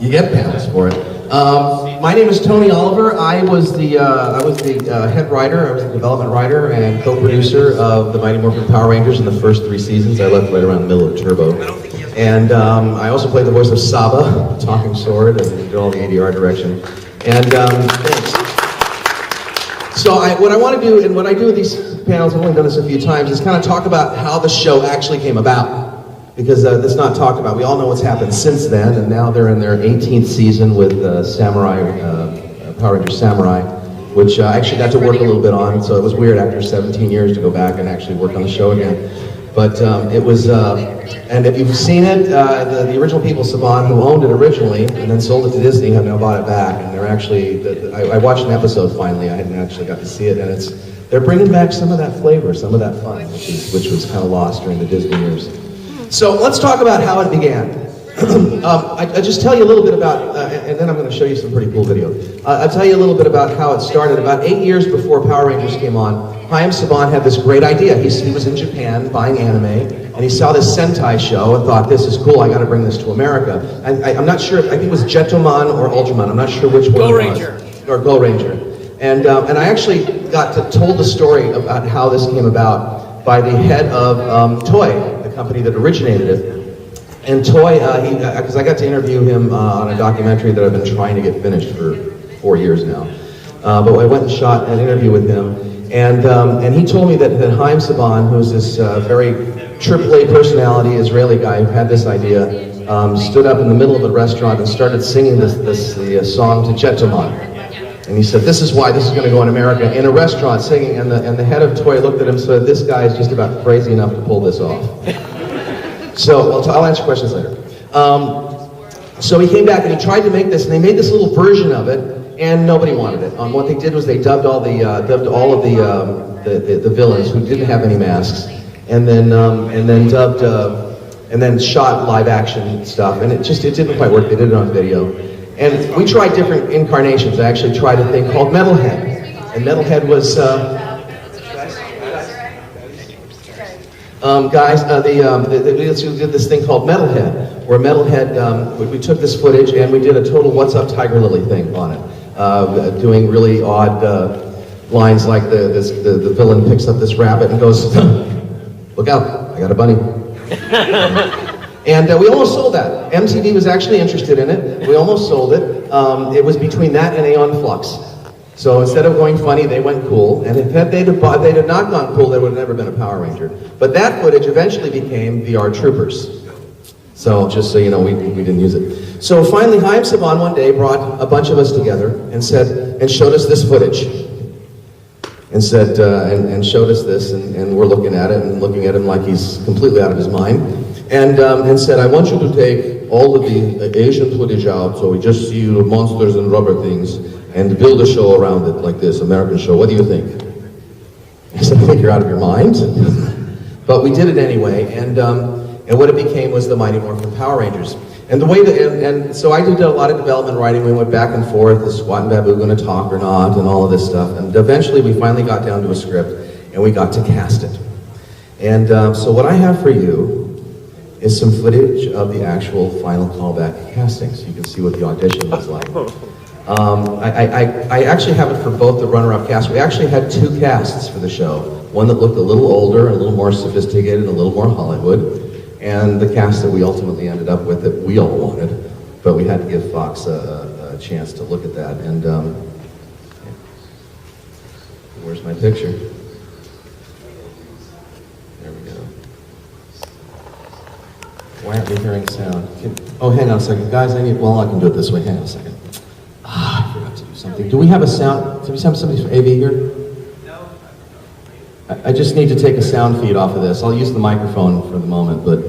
You get panels for it. My name is Tony Oliver. I was the head writer. I was the development writer and co-producer of the Mighty Morphin Power Rangers in the first 3 seasons. I left right around the middle of Turbo. And I also played the voice of Saba, Talking Sword, and did all the ADR direction. And thanks. So what I want to do, and what I do with these panels, I've only done this a few times, is kind of talk about how the show actually came about. Because it's not talked about. We all know what's happened since then, and now they're in their 18th season with Power Rangers Samurai, which I actually got to work a little bit on, so it was weird after 17 years to go back and actually work on the show again. But it was, and if you've seen it, the original people, Saban, who owned it originally, and then sold it to Disney, have now bought it back, and they're actually, I watched an episode finally, I hadn't actually got to see it, and they're bringing back some of that flavor, some of that fun, which was kind of lost during the Disney years. So let's talk about how it began. I just tell you a little bit about, and then I'm going to show you some pretty cool video. I'll tell you a little bit about how it started. About 8 years before Power Rangers came on, Chaim Saban had this great idea. He was in Japan buying anime, and he saw this Sentai show and thought, this is cool, I got to bring this to America. And I'm not sure, I think it was Jetoman or Ultraman, I'm not sure which one Go it was. Ranger. Or Go Ranger. And I actually told the story about how this came about by the head of Toei, company that originated it. And Toei, because I got to interview him on a documentary that I've been trying to get finished for 4 years now. But I went and shot an interview with him, and he told me that Chaim Saban, who's this very AAA personality, Israeli guy who had this idea, stood up in the middle of a restaurant and started singing the song to Jetoman. And he said, this is why this is going to go in America, in a restaurant singing, and the head of Toei looked at him and said, this guy is just about crazy enough to pull this off. So, I'll answer questions later. So he came back and he tried to make this, and they made this little version of it, and nobody wanted it. What they did was they dubbed all of the villains who didn't have any masks, and then dubbed, and then shot live action stuff, and it didn't quite work. They did it on video. And we tried different incarnations. I actually tried a thing called Metalhead. And Metalhead was, we did this thing called Metalhead, where Metalhead, we took this footage and we did a total What's Up Tiger Lily thing on it. Doing really odd lines like the villain picks up this rabbit and goes, look out, I got a bunny. And we almost sold that. MTV was actually interested in it. We almost sold it. It was between that and Aeon Flux. So instead of going funny, they went cool. And if they'd have not gone cool, there would have never been a Power Ranger. But that footage eventually became VR Troopers. So just so you know, we didn't use it. So finally, Chaim Saban one day brought a bunch of us together and showed us this footage. And said, and showed us this, and we're looking at it and looking at him like he's completely out of his mind. And said, I want you to take all of the Asian footage out, so we just see monsters and rubber things, and build a show around it like this, American show. What do you think? I said, I think you're out of your mind. But we did it anyway, and what it became was the Mighty Morphin Power Rangers. And the way that, and so I did a lot of development writing. We went back and forth, is Squat and Babu going to talk or not, and all of this stuff. And eventually we finally got down to a script, and we got to cast it. And so what I have for you is some footage of the actual final callback casting, so you can see what the audition was like. I actually have it for both the runner-up cast. We actually had 2 casts for the show. One that looked a little older, and a little more sophisticated, and a little more Hollywood, and the cast that we ultimately ended up with that we all wanted, but we had to give Fox a chance to look at that. And where's my picture? There we go. Why aren't we hearing sound? Oh, hang on a second. Guys, I can do it this way. Hang on a second. I forgot to do something. Do we have a sound? Do we have somebody from AV here? No. I just need to take a sound feed off of this. I'll use the microphone for the moment, but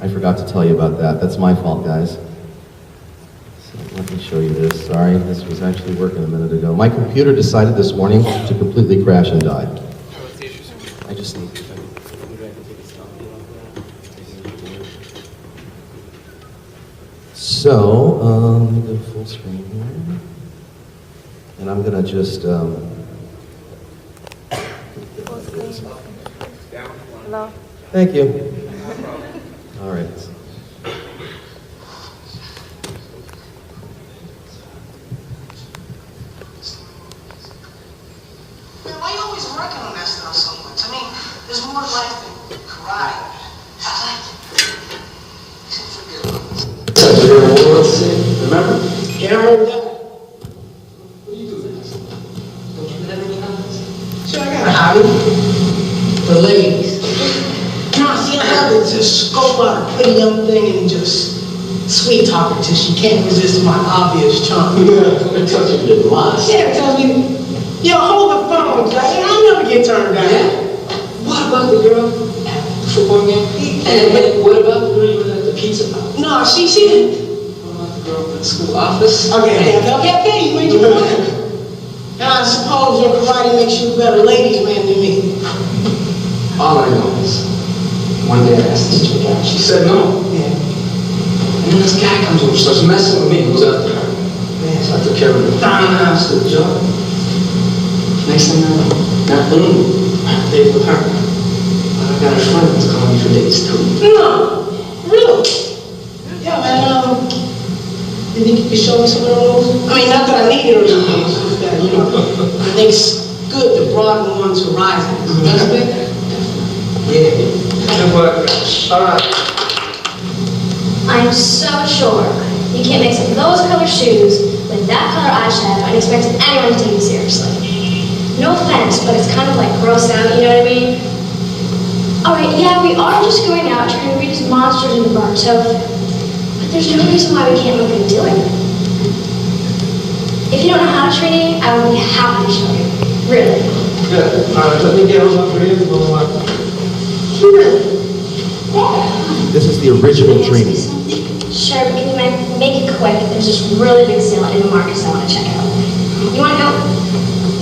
I forgot to tell you about that. That's my fault, guys. So let me show you this. Sorry, this was actually working a minute ago. My computer decided this morning to completely crash and die. I just need to... So, let me go full screen here, and I'm gonna just, Hello. Thank you. All right. Remember? Camera done. What do you do next? Don't you never get out? Sure, I got a hobby. The ladies. No, see, I love to just scope out a pretty young thing and just sweet talk her till she can't resist my obvious charm. It tells you to lie. Sarah tells me, yo, hold the phone, Jack. I'll never get turned down. Yeah. What about the girl at the football game? And what about the girl you were at the pizza house? No, she didn't. What about the girl at the school office? Okay, you made your point. And I suppose your karate makes you a better ladies man than me. All I know is, one day I asked the teacher out. She said no. Yeah. And then this guy comes over, starts messing with me, goes after her. So I took care of her. House, the job. Next thing I know, that boom, I have a date with her. But I got a friend that's calling me for dates too. No, really? Yeah, man, you think you could show me some of those? I mean, not that I need it or anything, it's just that, you know, I think it's good to broaden one's horizons. Understand? Yeah. All right. I'm so sure you can't mix up those color shoes with that color eyeshadow and expect anyone to take you seriously. No offense, but it's kind of like gross out, you know what I mean? Alright, yeah, we are just going out trying to read as monsters in the bar, so... But there's no reason why we can't make a deal with it. If you don't know how to train, I would be happy to show you. Really. Good. All right, let me get on up here. Really? This is the original training. Sure, but can you make it quick? There's this really big sale in the Marcus I want to check out. You want to go?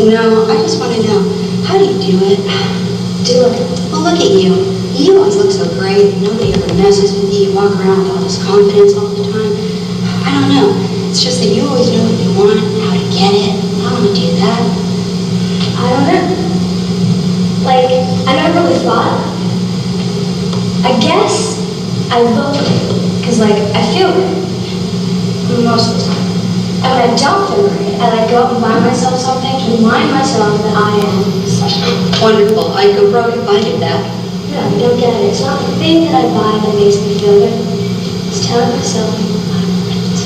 No, I just want to know, how do you do it? Do it. Well, look at you. You always look so great. Nobody ever messes with you. You walk around with all this confidence all the time. I don't know. It's just that you always know what you want, how to get it. I want to do that. I don't know. Like, I never really thought. I guess I vote for it, because, like, I feel good. Most of the time. And when I don't feel great, I, like, go out and buy myself something to remind myself that I am special. Wonderful. I'd go broke if I did that. No, you don't get it. It's not the thing that I buy that makes me feel good. It's telling myself I'm worth it.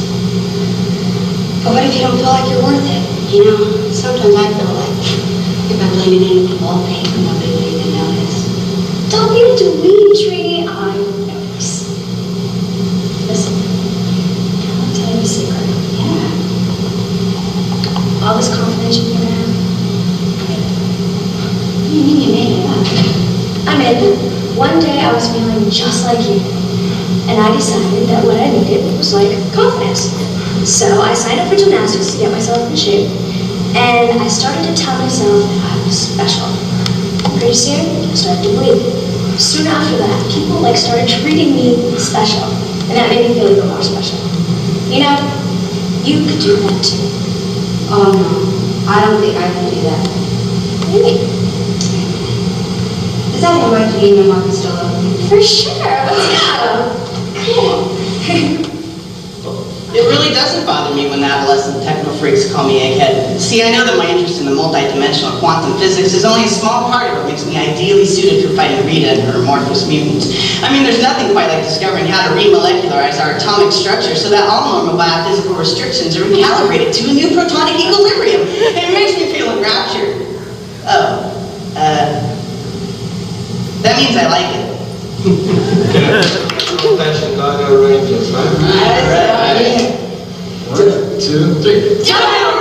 But what if you don't feel like you're worth it? You know, sometimes I feel like if I'm leaning into the wallpaper, nobody would even notice. Don't be a dweeb, Trini. I notice. Listen, I'll tell you a secret. Yeah. All this confidence you're gonna have, What do you mean you made it up? I made it. One day I was feeling just like you. And I decided that what I needed was like confidence. So I signed up for gymnastics to get myself in shape. And I started to tell myself that I was special. Pretty soon, I started to believe it. Soon after that, people like started treating me special. And that made me feel even more special. You know, you could do that too. Oh no, I don't think I can do that. Really? Is that how much you and Marcus still love me? For sure, let's go. Cool. It really doesn't bother me when the adolescent techno freaks call me egghead. See, I know that my interest in the multidimensional quantum physics is only a small part of what makes me ideally suited for fighting Rita and her amorphous mutants. I mean, there's nothing quite like discovering how to remolecularize our atomic structure so that all normal biophysical restrictions are recalibrated to a new protonic equilibrium. It makes me feel enraptured. Oh, that means I like it. Fashion Gaga Rangers, right? Right. 1, 2, 3. Jump!